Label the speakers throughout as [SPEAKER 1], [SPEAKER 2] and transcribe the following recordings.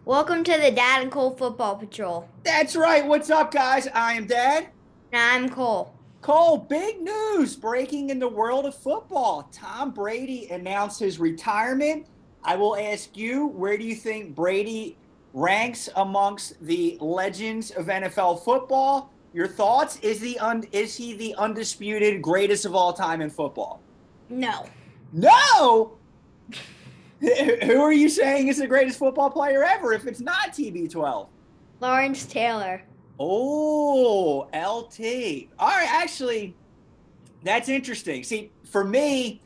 [SPEAKER 1] Welcome to the Dad and Cole Football Patrol.
[SPEAKER 2] That's right. What's up, guys? I am Dad.
[SPEAKER 1] And I'm Cole.
[SPEAKER 2] Cole, big news breaking in the world of football. Tom Brady announced his retirement. I will ask you, where do you think Brady ranks amongst the legends of NFL football? Your thoughts? Is he the undisputed greatest of all time in football?
[SPEAKER 1] No.
[SPEAKER 2] No. Who are you saying is the greatest football player ever if it's not TB12?
[SPEAKER 1] Lawrence Taylor.
[SPEAKER 2] Oh, LT. All right, actually, that's interesting. See, for me,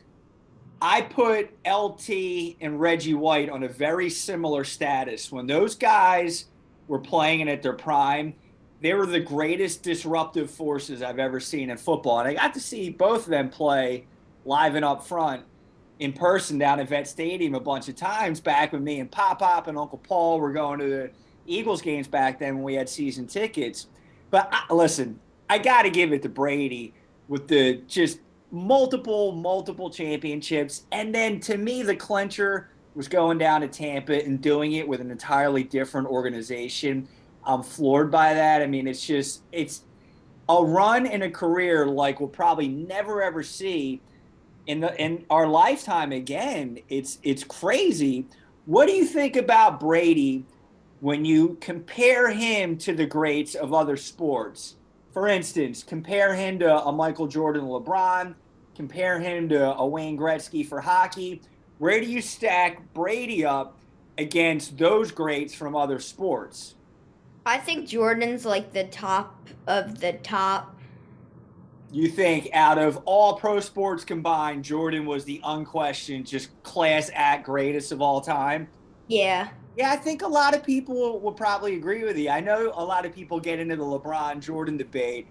[SPEAKER 2] I put LT and Reggie White on a very similar status. When those guys were playing at their prime, they were the greatest disruptive forces I've ever seen in football. And I got to see both of them play live and up front in person down at Vet Stadium a bunch of times back when me and Pop and Uncle Paul were going to the Eagles games back then when we had season tickets. But listen, I got to give it to Brady with the just multiple championships. And then to me, the clincher was going down to Tampa and doing it with an entirely different organization. I'm floored by that. I mean, it's a run in a career like we'll probably never ever see in our lifetime again. It's crazy. What do you think about Brady when you compare him to the greats of other sports? For instance, compare him to a Michael Jordan, LeBron, compare him to a Wayne Gretzky for hockey. Where do you stack Brady up against those greats from other sports?
[SPEAKER 1] I think Jordan's like the top of the top.
[SPEAKER 2] You think out of all pro sports combined, Jordan was the unquestioned, just class act greatest of all time?
[SPEAKER 1] Yeah.
[SPEAKER 2] Yeah, I think a lot of people will probably agree with you. I know a lot of people get into the LeBron Jordan debate,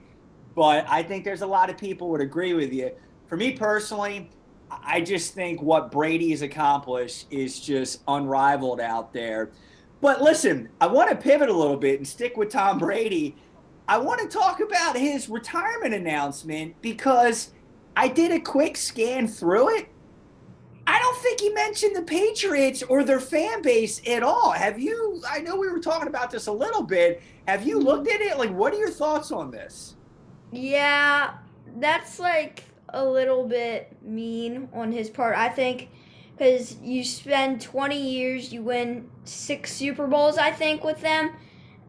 [SPEAKER 2] but I think there's a lot of people would agree with you. For me personally, I just think what Brady has accomplished is just unrivaled out there. But listen, I want to pivot a little bit and stick with Tom Brady. I want to talk about his retirement announcement because I did a quick scan through it. I don't think he mentioned the Patriots or their fan base at all. Have you? I know we were talking about this a little bit. Have you looked at it? Like, what are your thoughts on this?
[SPEAKER 1] Yeah, that's like a little bit mean on his part, I think, because you spend 20 years, you win 6 Super Bowls, I think, with them,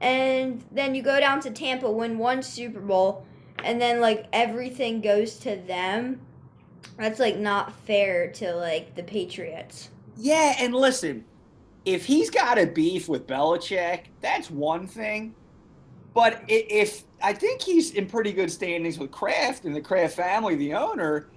[SPEAKER 1] and then you go down to Tampa, win 1 Super Bowl, and then like everything goes to them. That's like not fair to like the Patriots.
[SPEAKER 2] Yeah, and listen, if he's got a beef with Belichick, that's one thing. But if I think he's in pretty good standings with Kraft and the Kraft family, the owner,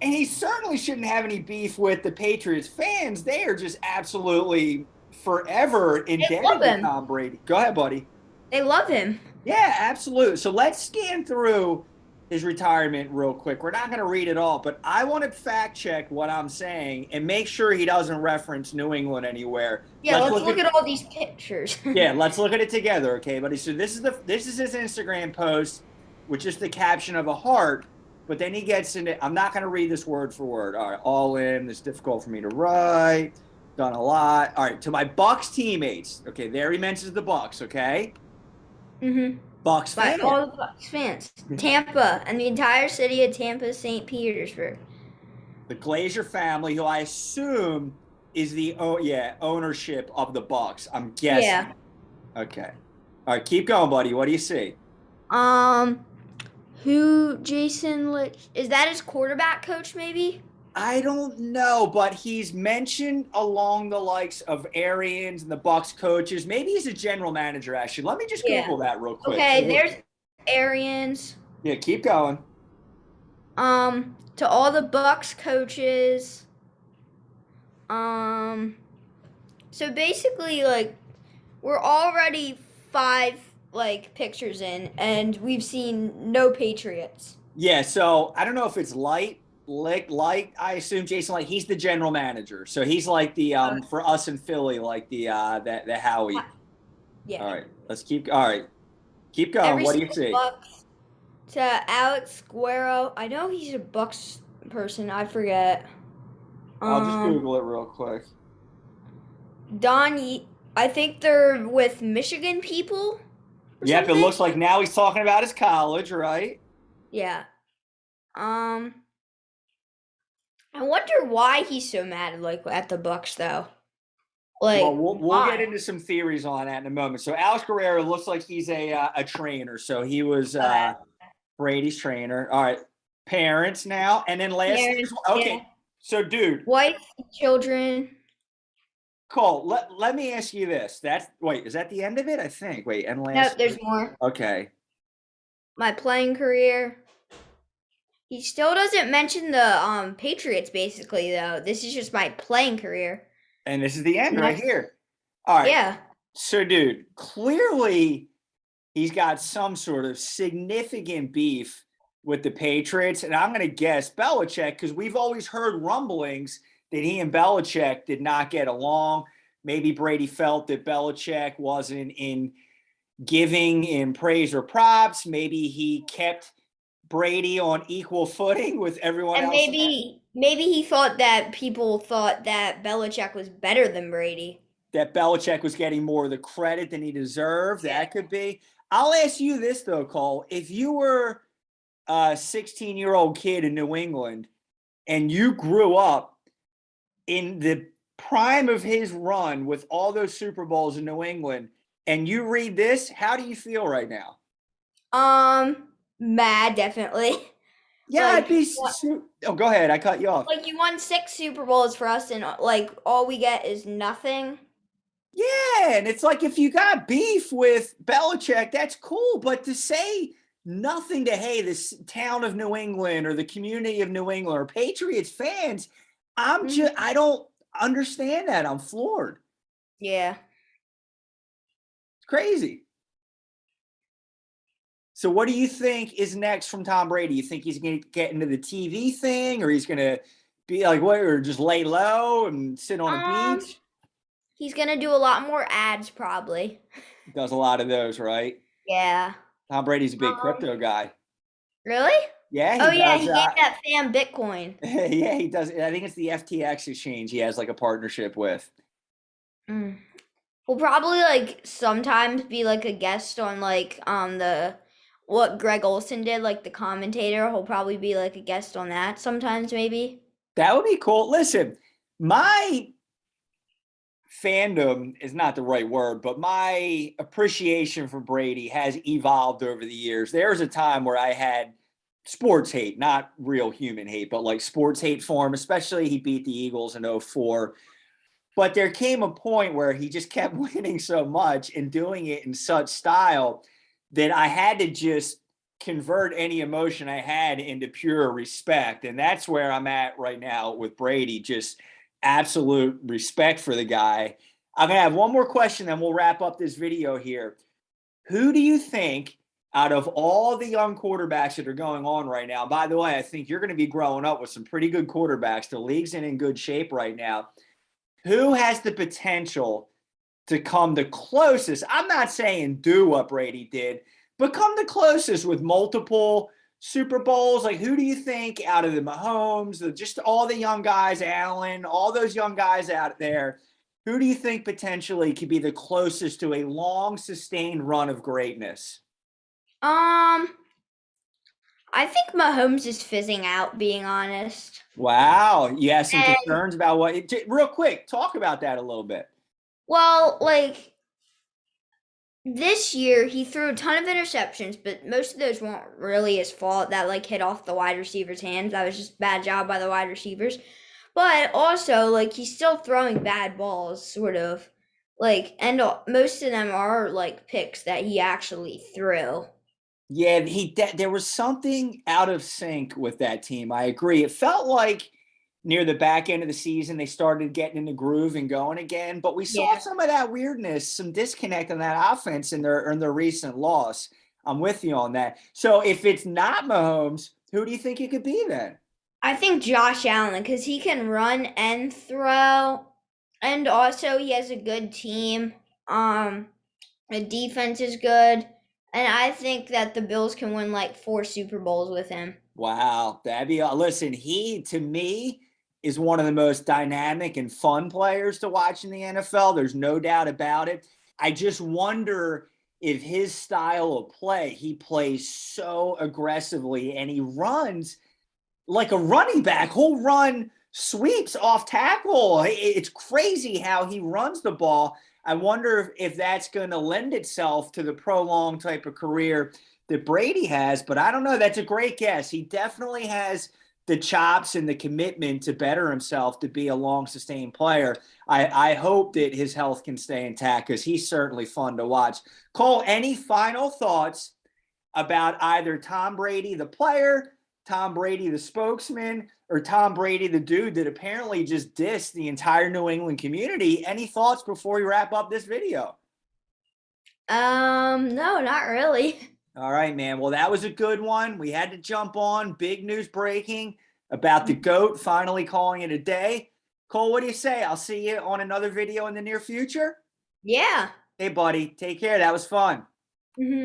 [SPEAKER 2] and he certainly shouldn't have any beef with the Patriots fans. They are just absolutely forever
[SPEAKER 1] They love
[SPEAKER 2] indebted to
[SPEAKER 1] him.
[SPEAKER 2] Tom Brady. Go ahead, buddy.
[SPEAKER 1] They love him.
[SPEAKER 2] Yeah, absolutely. So let's scan through his retirement real quick. We're not going to read it all, but I want to fact check what I'm saying and make sure he doesn't reference New England anywhere.
[SPEAKER 1] Yeah,
[SPEAKER 2] Let's
[SPEAKER 1] let's
[SPEAKER 2] look
[SPEAKER 1] look
[SPEAKER 2] at
[SPEAKER 1] at all these pictures.
[SPEAKER 2] Yeah, let's look at it together, okay, buddy? So this is his Instagram post with just the caption of a heart, but then he gets into I'm not going to read this word for word. All right, all in. It's difficult for me to write. Done a lot. All right, to my Bucks teammates. Okay, there he mentions the Bucks. Okay,
[SPEAKER 1] Mm-hmm.
[SPEAKER 2] Bucks
[SPEAKER 1] By
[SPEAKER 2] fan.
[SPEAKER 1] all the Bucks fans. Tampa and the entire city of Tampa, St. Petersburg.
[SPEAKER 2] The Glazer family, who I assume is the ownership of the Bucks. I'm guessing.
[SPEAKER 1] Yeah.
[SPEAKER 2] Okay. All right, keep going, buddy. What do you see?
[SPEAKER 1] Um, who Jason Lich is that his quarterback coach maybe?
[SPEAKER 2] I don't know, but he's mentioned along the likes of Arians and the Bucks coaches. Maybe he's a general manager. Actually, let me just
[SPEAKER 1] Yeah.
[SPEAKER 2] Google that real quick.
[SPEAKER 1] Okay, there's Arians.
[SPEAKER 2] Yeah, keep going.
[SPEAKER 1] To all the Bucks coaches. Um, so basically, like, we're already 5 pictures in, and we've seen no Patriots.
[SPEAKER 2] Yeah, so I don't know if it's light. I assume Jason Light. He's the general manager, so he's like the for us in Philly, like the Howie.
[SPEAKER 1] Yeah.
[SPEAKER 2] All right, let's keep. All right, keep going.
[SPEAKER 1] Every
[SPEAKER 2] What do you
[SPEAKER 1] single
[SPEAKER 2] see?
[SPEAKER 1] Bucks to Alex Guerrero. I know he's a Bucks person. I forget.
[SPEAKER 2] I'll just
[SPEAKER 1] Um,
[SPEAKER 2] Google it real quick.
[SPEAKER 1] Don I think they're with Michigan people or
[SPEAKER 2] Yep, it
[SPEAKER 1] something.
[SPEAKER 2] looks like now he's talking about his college, right?
[SPEAKER 1] Yeah. Um, I wonder why he's so mad like at the Bucks though.
[SPEAKER 2] Well,
[SPEAKER 1] Like
[SPEAKER 2] we'll get
[SPEAKER 1] why?
[SPEAKER 2] into some theories on that in a moment. So Alex Guerrero looks like he's a trainer. So he was
[SPEAKER 1] Uh,
[SPEAKER 2] Brady's trainer. All right, parents now, and then last thing.
[SPEAKER 1] Parents, yeah.
[SPEAKER 2] Okay, so dude,
[SPEAKER 1] Wife, children.
[SPEAKER 2] Cole, let me ask you this. That's wait, is that the end of it? I think. Wait, and
[SPEAKER 1] Nope,
[SPEAKER 2] last.
[SPEAKER 1] there's more.
[SPEAKER 2] Okay,
[SPEAKER 1] My playing career. He still doesn't mention the Patriots basically though. This is just my playing career.
[SPEAKER 2] and this is the end
[SPEAKER 1] And
[SPEAKER 2] right
[SPEAKER 1] that's
[SPEAKER 2] here. All right,
[SPEAKER 1] yeah.
[SPEAKER 2] so dude, clearly he's got some sort of significant beef with the Patriots. And I'm going to guess Belichick, because we've always heard rumblings that he and Belichick did not get along. Maybe Brady felt that Belichick wasn't in giving in praise or props. Maybe he kept Brady on equal footing with everyone
[SPEAKER 1] And
[SPEAKER 2] else.
[SPEAKER 1] maybe he thought that people thought that Belichick was better than Brady.
[SPEAKER 2] That Belichick was getting more of the credit than he deserved.
[SPEAKER 1] Yeah.
[SPEAKER 2] That could be. I'll ask you this, though, Cole. If you were a 16-year-old kid in New England and you grew up in the prime of his run with all those Super Bowls in New England, and you read this, how do you feel right now?
[SPEAKER 1] Mad definitely.
[SPEAKER 2] Yeah, I'd
[SPEAKER 1] Like
[SPEAKER 2] be. Oh, go ahead. I cut you off.
[SPEAKER 1] like you won 6 Super Bowls for us, and like all we get is nothing.
[SPEAKER 2] Yeah, and it's like if you got beef with Belichick, that's cool. But to say nothing to, hey, this town of New England or the community of New England or Patriots fans,
[SPEAKER 1] Mhm.
[SPEAKER 2] I don't understand that. I'm floored.
[SPEAKER 1] Yeah.
[SPEAKER 2] It's crazy. So, what do you think is next from Tom Brady? You think he's going to get into the TV thing, or he's going to be like, what, or just lay low and sit on a
[SPEAKER 1] Um,
[SPEAKER 2] beach?
[SPEAKER 1] he's gonna do a lot more ads probably.
[SPEAKER 2] Does a lot of those, right?
[SPEAKER 1] Yeah.
[SPEAKER 2] Tom Brady's a big
[SPEAKER 1] Um,
[SPEAKER 2] crypto guy.
[SPEAKER 1] really?
[SPEAKER 2] Yeah, he
[SPEAKER 1] Oh yeah,
[SPEAKER 2] does.
[SPEAKER 1] he gave that fan Bitcoin.
[SPEAKER 2] Yeah, he does. I think it's the FTX exchange he has like a partnership with.
[SPEAKER 1] Mm. We'll probably like sometimes be like a guest on like the what Greg Olson did, like the commentator. He'll probably be like a guest on that sometimes maybe.
[SPEAKER 2] That would be cool. Listen, my fandom is not the right word, but my appreciation for Brady has evolved over the years. There was a time where I had sports hate, not real human hate, but like sports hate for him, especially he beat the Eagles in '04. But there came a point where he just kept winning so much and doing it in such style that I had to just convert any emotion I had into pure respect. And that's where I'm at right now with Brady, just absolute respect for the guy. I'm going to have one more question, then we'll wrap up this video here. Who do you think, out of all the young quarterbacks that are going on right now, by the way, I think you're going to be growing up with some pretty good quarterbacks. The league's in good shape right now. Who has the potential to come the closest? I'm not saying do what Brady did, but come the closest with multiple Super Bowls. Like, who do you think out of the Mahomes, just all the young guys, Allen, all those young guys out there, who do you think potentially could be the closest to a long sustained run of greatness?
[SPEAKER 1] Um, I think Mahomes is fizzing out, being honest.
[SPEAKER 2] Wow. You have some
[SPEAKER 1] And
[SPEAKER 2] concerns about real quick, talk about that a little bit.
[SPEAKER 1] well, like this year he threw a ton of interceptions, but most of those weren't really his fault that like hit off the wide receivers' hands. That was just bad job by the wide receivers. But also like he's still throwing bad balls, sort of. Like and most of them are like picks that he actually threw.
[SPEAKER 2] Yeah, there was something out of sync with that team. I agree. It felt like near the back end of the season they started getting in the groove and going again, but we saw
[SPEAKER 1] Yeah.
[SPEAKER 2] some of that weirdness, some disconnect in that offense in their recent loss. I'm with you on that. So if it's not Mahomes, who do you think it could be then?
[SPEAKER 1] I think Josh Allen because he can run and throw, and also he has a good team. The defense is good, and I think that the Bills can win like 4 Super Bowls with him.
[SPEAKER 2] Wow, that'd be listen. He to me is one of the most dynamic and fun players to watch in the NFL. There's no doubt about it. I just wonder if his style of play, he plays so aggressively and he runs like a running back. He'll run sweeps off tackle. It's crazy how he runs the ball. I wonder if that's going to lend itself to the prolonged type of career that Brady has, but I don't know. That's a great guess. He definitely has the chops and the commitment to better himself to be a long sustained player. I hope that his health can stay intact because he's certainly fun to watch. Cole, any final thoughts about either Tom Brady, the player, Tom Brady, the spokesman, or Tom Brady, the dude that apparently just dissed the entire New England community? Any thoughts before we wrap up this video?
[SPEAKER 1] No, not really.
[SPEAKER 2] All right, man. Well, that was a good one. We had to jump on. Big news breaking about the GOAT finally calling it a day. Cole, what do you say? I'll see you on another video in the near future.
[SPEAKER 1] Yeah.
[SPEAKER 2] Hey, buddy. Take care. That was fun.
[SPEAKER 1] Mhm.